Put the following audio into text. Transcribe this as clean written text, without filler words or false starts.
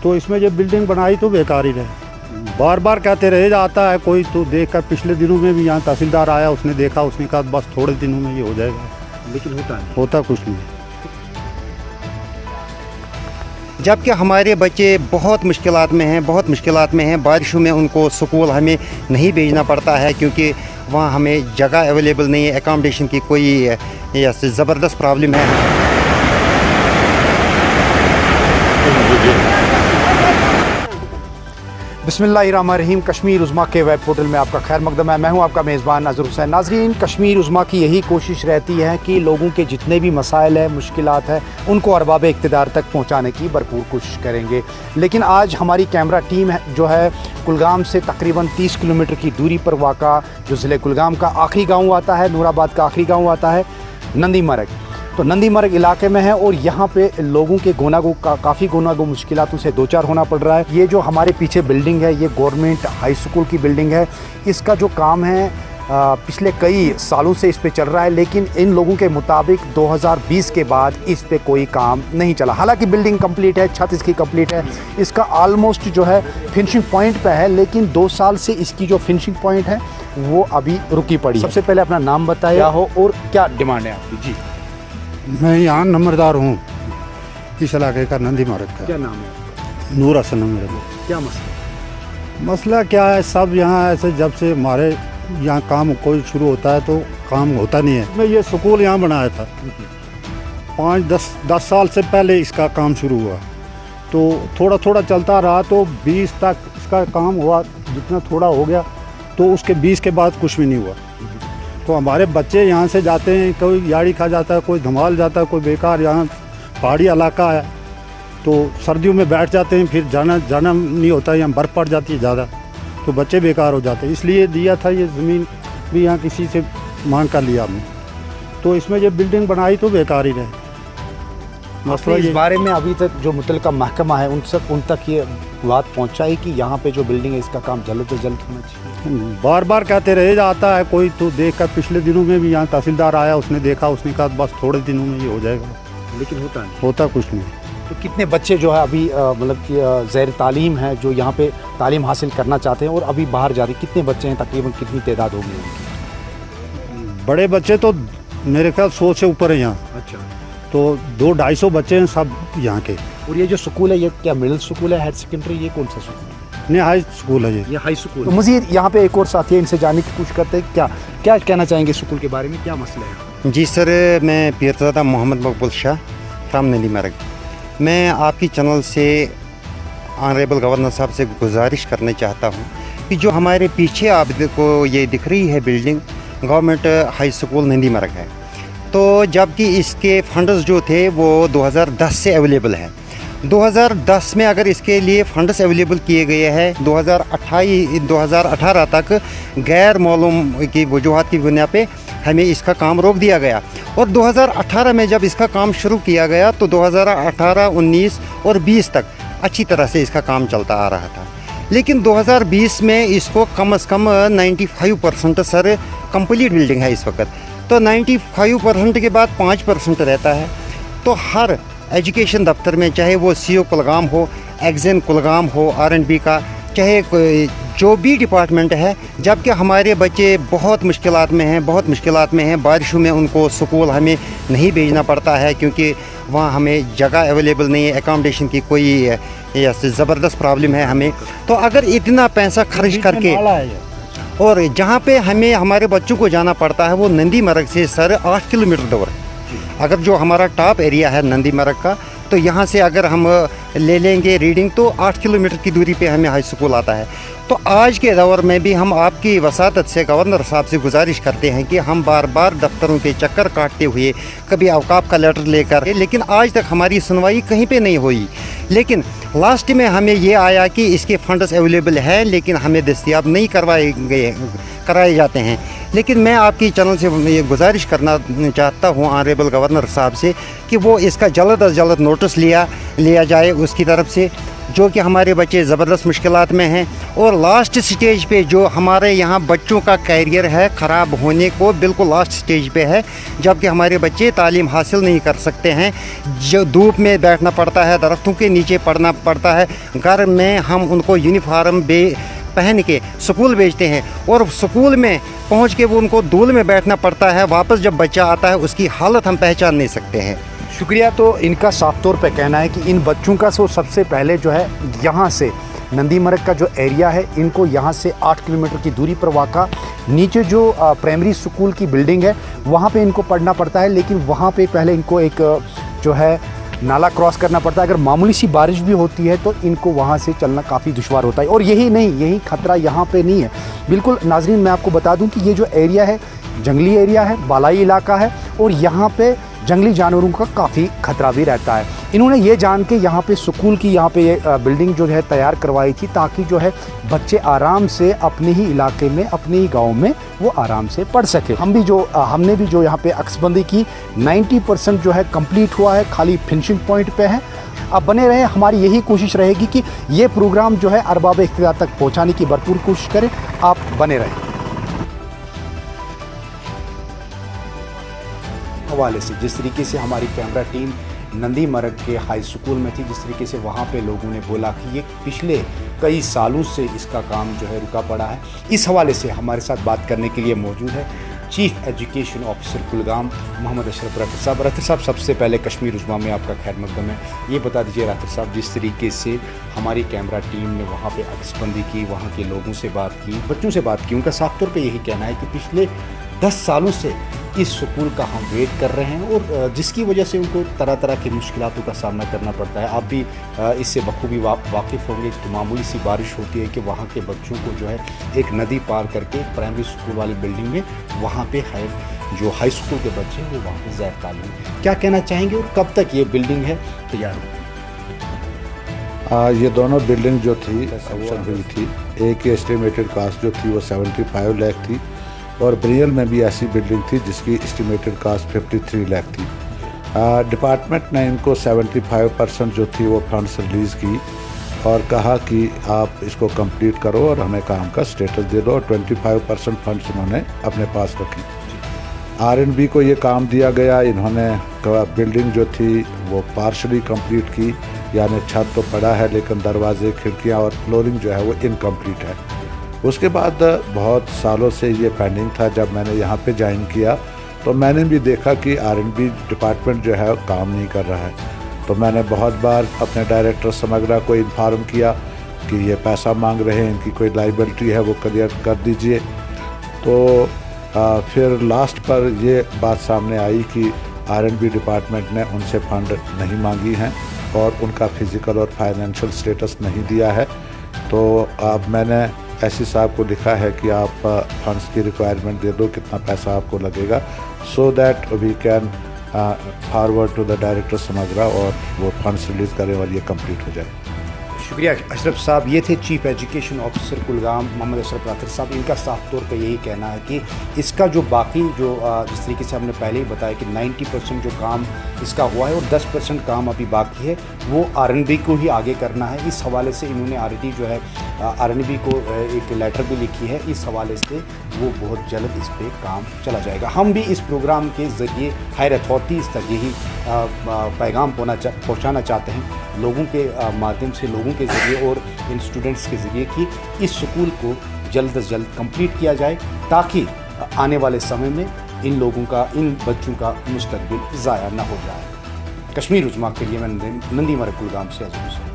तो इसमें जब बिल्डिंग बनाई तो बेकार ही रहे। बार बार कहते रहे जाता है कोई, तो देखकर पिछले दिनों में भी यहाँ तहसीलदार आया, उसने देखा, उसने कहा बस थोड़े दिनों में ये हो जाएगा, लेकिन होता कुछ नहीं। जबकि हमारे बच्चे बहुत मुश्किलात में हैं, बारिशों में उनको स्कूल हमें नहीं भेजना पड़ता है क्योंकि वहाँ हमें जगह अवेलेबल नहीं है, एकोमोडेशन की कोई ज़बरदस्त प्रॉब्लम है। बिस्मिल्लाहिर्रहमानिर्रहीम। कश्मीर उज़्मा के वेब पोर्टल में आपका खैर मकदम है। मैं हूं आपका मेज़बान नाज़िर हुसैन। नाज़रीन, कश्मीर उज़्मा की यही कोशिश रहती है कि लोगों के जितने भी मसाइल हैं, मुश्किलात हैं, उनको अरबाब इक़्तिदार तक पहुंचाने की भरपूर कोशिश करेंगे। लेकिन आज हमारी कैमरा टीम है जो है कुलगाम से तकरीबन 30 किलोमीटर की दूरी पर वाक़ा जो ज़िले कुलगाम का आखिरी गाँव आता है, नूराबाद का आखिरी गाँव आता है, नंदी मरग। तो नंदी मरग इलाके में है और यहाँ पे लोगों के काफ़ी गुनागो मुश्किलातों से दो चार होना पड़ रहा है। ये जो हमारे पीछे बिल्डिंग है, ये गवर्नमेंट हाई स्कूल की बिल्डिंग है। इसका जो काम है पिछले कई सालों से इस पे चल रहा है, लेकिन इन लोगों के मुताबिक 2020 के बाद इस पे कोई काम नहीं चला। हालांकि बिल्डिंग कंप्लीट है, छत इसकी कंप्लीट है, इसका आलमोस्ट जो है फिनिशिंग पॉइंट पे है, लेकिन 2 साल से इसकी जो फिनिशिंग पॉइंट है वो अभी रुकी पड़ी है। सबसे पहले अपना नाम बताइए हो और क्या डिमांड है आपकी? जी, मैं यहाँ नंबरदार हूँ इस इलाके का, नंदी मरग का। क्या नाम है? नूर हसन है मेरा। क्या मसला? मसला क्या है, सब यहाँ ऐसे जब से हमारे यहाँ काम कोई शुरू होता है तो काम होता नहीं है। मैं ये स्कूल यहाँ बनाया था 5-10 साल से पहले इसका काम शुरू हुआ, तो थोड़ा थोड़ा चलता रहा, तो 20 तक इसका काम हुआ, जितना थोड़ा हो गया, तो उसके 20 के बाद कुछ भी नहीं हुआ। तो हमारे बच्चे यहाँ से जाते हैं, कोई याड़ी खा जाता है, कोई धमाल जाता है, कोई बेकार, यहाँ पहाड़ी इलाका है तो सर्दियों में बैठ जाते हैं, फिर जाना नहीं होता, यहाँ बर्फ़ पड़ जाती है ज़्यादा, तो बच्चे बेकार हो जाते हैं। इसलिए दिया था ये ज़मीन भी, यहाँ किसी से मांग कर लिया हमने, तो इसमें जब बिल्डिंग बनाई तो बेकार ही रहे। मसला इस बारे में अभी तक जो मुतल्लिका महकमा है उन तक ये बात पहुँचाई कि यहाँ पे जो बिल्डिंग है इसका काम जल्द से जल्द होना चाहिए? बार बार कहते रहे जाता है कोई, तो देखकर पिछले दिनों में भी यहाँ तहसीलदार आया, उसने देखा, उसने कहा बस थोड़े दिनों में ये हो जाएगा, लेकिन होता कुछ नहीं। तो कितने बच्चे जो है अभी मतलब कि ज़ैर तालीम है जो यहाँ पे तालीम हासिल करना चाहते हैं और अभी बाहर जा रहे, कितने बच्चे हैं, तकरीबन कितनी तादाद होगी उनकी? बड़े बच्चे तो मेरे ख्याल 100 से ऊपर है यहाँ। अच्छा, तो 200-250 बच्चे हैं सब यहाँ के। और ये जो स्कूल है ये क्या मिडिल स्कूल है, हायर सेकेंडरी, ये कौन सा स्कूल है? नहीं, हाई स्कूल है ये हाई स्कूल। तो मज़ीद यहाँ पे एक और साथी है, इनसे जानने की कोशिश करते हैं क्या कहना चाहेंगे स्कूल के बारे में, क्या मसला है? जी सर, मैं पीरज़ादा मोहम्मद मकबूल शाह फ्राम नंदी मरग। मैं आपकी चैनल से ऑनरेबल गवर्नर साहब से गुजारिश करना चाहता हूँ कि जो हमारे पीछे आपको ये दिख रही है building, government high school Nandi Marg है, तो जबकि इसके फंड्स जो थे वो 2010 से अवेलेबल हैं। 2010 में अगर इसके लिए फंड्स अवेलेबल किए गए हैं, 2018 तक गैर मालूम की वजूहात की बुनियाद पे हमें इसका काम रोक दिया गया, और 2018 में जब इसका काम शुरू किया गया तो 2018, 19 और 20 तक अच्छी तरह से इसका काम चलता आ रहा था। लेकिन 2020 में इसको कम से कम 95% सर कंप्लीट बिल्डिंग है इस वक्त, तो 95% के बाद 5% रहता है। तो हर एजुकेशन दफ्तर में, चाहे वो CO कुलगाम हो, एग्ज़न कुलगाम हो, R&B का, चाहे जो भी डिपार्टमेंट है, जबकि हमारे बच्चे बहुत मुश्किलात में हैं, बारिशों में उनको स्कूल हमें नहीं भेजना पड़ता है क्योंकि वहाँ हमें जगह अवेलेबल नहीं है, एकोमोडेशन की कोई ज़बरदस्त प्रॉब्लम है हमें। तो अगर इतना पैसा खर्च करके, और जहाँ पे हमें हमारे बच्चों को जाना पड़ता है वो नंदी मरग से सर 8 किलोमीटर दूर है। अगर जो हमारा टॉप एरिया है नंदी मरग का, तो यहाँ से अगर हम ले लेंगे रीडिंग तो 8 किलोमीटर की दूरी पे हमें हाई स्कूल आता है। तो आज के दौर में भी हम आपकी वसातत से गवर्नर साहब से गुजारिश करते हैं कि हम बार बार दफ्तरों के चक्कर काटते हुए, कभी अवकाफ का लेटर लेकर, लेकिन आज तक हमारी सुनवाई कहीं पे नहीं हुई। लेकिन लास्ट में हमें ये आया कि इसके फंड्स अवेलेबल हैं लेकिन हमें दस्तयाब नहीं कराए जाते हैं। लेकिन मैं आपकी चैनल से ये गुजारिश करना चाहता हूँ ऑनरेबल गवर्नर साहब से कि वो इसका जल्द अज जल्द नोटिस लिया जाए उसकी तरफ से, जो कि हमारे बच्चे ज़बरदस्त मुश्किलात में हैं। और लास्ट स्टेज पे जो हमारे यहाँ बच्चों का कैरियर है ख़राब होने को बिल्कुल लास्ट स्टेज पे है, जबकि हमारे बच्चे तालीम हासिल नहीं कर सकते हैं। जो धूप में बैठना पड़ता है, दरख्तों के नीचे पढ़ना पड़ता है, घर में हम उनको यूनिफॉर्म पहन के स्कूल भेजते हैं और स्कूल में पहुंच के वो उनको धूल में बैठना पड़ता है। वापस जब बच्चा आता है उसकी हालत हम पहचान नहीं सकते हैं। शुक्रिया। तो इनका साफ तौर पे कहना है कि इन बच्चों का सबसे पहले जो है यहाँ से नंदी मरग का जो एरिया है, इनको यहाँ से 8 किलोमीटर की दूरी पर वाक़ा नीचे जो प्राइमरी स्कूल की बिल्डिंग है वहाँ पे इनको पढ़ना पड़ता है। लेकिन वहाँ पे पहले इनको एक जो है नाला क्रॉस करना पड़ता है। अगर मामूली सी बारिश भी होती है तो इनको वहाँ से चलना काफ़ी दुश्वार होता है। और यही खतरा यहाँ पे नहीं है। बिल्कुल नाजरीन, मैं आपको बता दूँ कि ये जो एरिया है जंगली एरिया है, बालाई इलाका है और यहाँ पे जंगली जानवरों का काफ़ी खतरा भी रहता है। इन्होंने ये जान के यहाँ पे स्कूल की यहाँ पे ये बिल्डिंग जो है तैयार करवाई थी ताकि जो है बच्चे आराम से अपने ही इलाके में, अपने ही गांव में वो आराम से पढ़ सके। हमने भी जो यहाँ पे अक्सबंदी की 90% जो है कंप्लीट हुआ है, खाली फिनिशिंग पॉइंट पे है। अब बने रहे, हमारी यही कोशिश रहेगी कि ये प्रोग्राम जो है अरबाब इख्तियार तक पहुँचाने की भरपूर कोशिश करें। आप बने रहें। हवाले से जिस तरीके से हमारी कैमरा टीम नंदी मरग के हाई स्कूल में थी, जिस तरीके से वहाँ पे लोगों ने बोला कि ये पिछले कई सालों से इसका काम जो है रुका पड़ा है, इस हवाले से हमारे साथ बात करने के लिए मौजूद है chief education officer Kulgam Mohammad Ashraf Rafi साहब। रफी साहब, सबसे पहले कश्मीर उज़्मा में आपका खैर मकदम है। ये बता दीजिए रफी साहब, जिस तरीके से हमारी कैमरा टीम ने वहाँ पे अक्सबंदी की, वहाँ के लोगों से बात की, बच्चों से बात की, उनका साफ तौर पे यही कहना है कि पिछले 10 सालों से इस स्कूल का हम वेट कर रहे हैं और जिसकी वजह से उनको तरह तरह की मुश्किलातों का सामना करना पड़ता है। आप भी इससे बखूबी वाकिफ़ होंगे कि मामूली सी बारिश होती है कि वहाँ के बच्चों को जो है एक नदी पार करके प्राइमरी स्कूल वाली बिल्डिंग में वहाँ पे जो हाई स्कूल के बच्चे हैं वो वहाँ पर ज़ैर तालीम। क्या कहना चाहेंगे और कब तक ये बिल्डिंग है तैयार होगी? ये दोनों बिल्डिंग जो थी कंस्ट्रक्शन हुई थी, एक की एस्टिमेटेड कास्ट जो थी वो 75 लाख थी और ब्रियल में भी ऐसी बिल्डिंग थी जिसकी एस्टिमेटेड कास्ट 53 लाख थी। डिपार्टमेंट ने इनको 75% जो थी वो फंड्स रिलीज़ की और कहा कि आप इसको कंप्लीट करो और हमें काम का स्टेटस दे दो, और 25% फंड्स उन्होंने अपने पास रखी। R&B को ये काम दिया गया। इन्होंने बिल्डिंग जो थी वो पार्शली कंप्लीट की, यानी छत तो पड़ा है लेकिन दरवाजे, खिड़कियाँ और फ्लोरिंग जो है वो इनकम्प्लीट है। उसके बाद बहुत सालों से ये पेंडिंग था। जब मैंने यहाँ पे ज्वाइन किया तो मैंने भी देखा कि R&B डिपार्टमेंट जो है काम नहीं कर रहा है। तो मैंने बहुत बार अपने डायरेक्टर समग्रा को इन्फॉर्म किया कि ये पैसा मांग रहे हैं, इनकी कोई लाइबिलिटी है वो क्लियर कर दीजिए। तो फिर लास्ट पर ये बात सामने आई कि R&B डिपार्टमेंट ने उनसे फंड नहीं मांगी हैं और उनका फिज़िकल और फाइनेंशियल स्टेटस नहीं दिया है। तो अब मैंने एससी साहब को लिखा है कि आप फंड्स की रिक्वायरमेंट दे दो, कितना पैसा आपको लगेगा, so that we can forward to the director Samagra और वो फंड्स रिलीज़ करें और ये कंप्लीट हो जाए। शुक्रिया अशरफ साहब। ये थे chief education officer Kulgam Mohammad Ashraf Rafi साहब। इनका साफ तौर पे यही कहना है कि इसका जो बाकी जो जिस तरीके से हमने पहले ही बताया कि 90% जो काम इसका हुआ है और 10% काम अभी बाकी है वो R&B को ही आगे करना है। इस हवाले से इन्होंने ऑलरेडी जो है R&B को एक लेटर भी लिखी है। इस हवाले से वो बहुत जल्द इस पर काम चला जाएगा। हम भी इस प्रोग्राम के ज़रिए हायर अथॉरिटीज़ तक यही पैगाम पहुँचाना चाहते हैं लोगों के माध्यम से, लोगों के ज़रिए और इन स्टूडेंट्स के ज़रिए कि इस स्कूल को जल्द से जल्द कंप्लीट किया जाए ताकि आने वाले समय में इन लोगों का, इन बच्चों का मुस्तकबिल ज़ाया न हो जाए। कश्मीर उज़्मा के लिए मैं नंदी मरग कुलगाम से अजहर हुसैन।